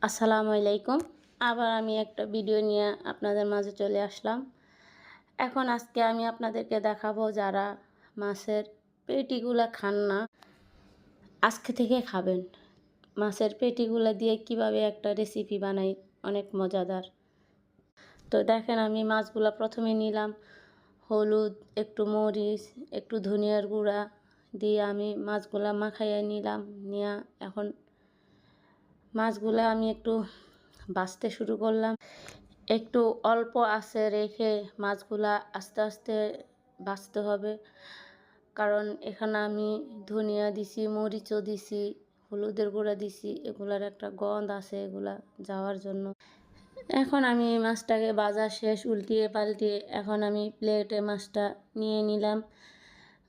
আসসালামু আলাইকুম। আবার আমি একটা ভিডিও নিয়ে আপনাদের মাঝে চলে আসলাম। আজকে আমি আপনাদেরকে দেখাবো যারা মাছের পেটিগুলা খান না, আজকে থেকে খাবেন। মাছের পেটিগুলা দিয়ে কিভাবে একটা রেসিপি বানাই, অনেক মজাদার। তো দেখেন আমি মাছগুলা প্রথমে নিলাম, হলুদ, একটু মরিচ, একটু ধনিয়ার গুঁড়া দিয়ে আমি মাছগুলা মাখাইয়া নিলাম। নিয়ে এখন মাছগুলা আমি একটু ভাজতে শুরু করলাম। একটু অল্প আঁচে রেখে মাছগুলা আস্তে আস্তে ভাজতে হবে, কারণ এখানে আমি ধনিয়া দিছি, মরিচও দিছি, হলুদের গুঁড়া দিছি, এগুলার একটা গন্ধ আছে এগুলা যাওয়ার জন্য। এখন আমি মাছটাকে ভাজা শেষ, উল্টিয়ে পাল্টিয়ে এখন আমি প্লেটে মাছটা নিয়ে নিলাম।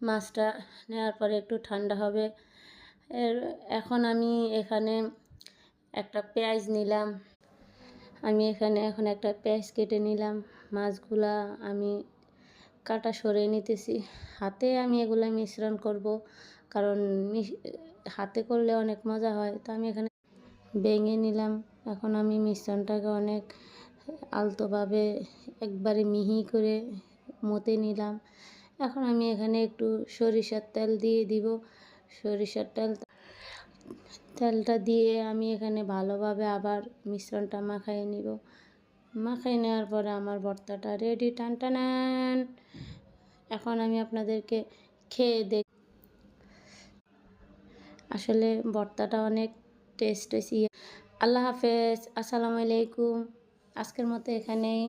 মাছটা নেওয়ার পরে একটু ঠান্ডা হবে। এখন আমি এখানে একটা পেঁয়াজ নিলাম। আমি এখানে এখন একটা পেঁয়াজ কেটে নিলাম। মাছগুলা আমি কাটা সরিয়ে নিতেছি। হাতে আমি এগুলা মিশ্রণ করব, কারণ হাতে করলে অনেক মজা হয়। তো আমি এখানে ভেঙে নিলাম। এখন আমি মিশ্রণটাকে অনেক আলতোভাবে একবারে মিহি করে মতে নিলাম। এখন আমি এখানে একটু সরিষার তেল দিয়ে দিব। সরিষার তেলটা দিয়ে আমি এখানে ভালোভাবে আবার মিশ্রণটা মাখাই নিব। মাখাই নেওয়ার পরে আমার ভর্তাটা রেডি, টানটানান। এখন আমি আপনাদেরকে খেয়ে আসলে ভর্তাটা অনেক টেস্ট হয়েছে। আল্লাহ হাফেজ, আসসালামু আলাইকুম। আজকের মতো এখানেই।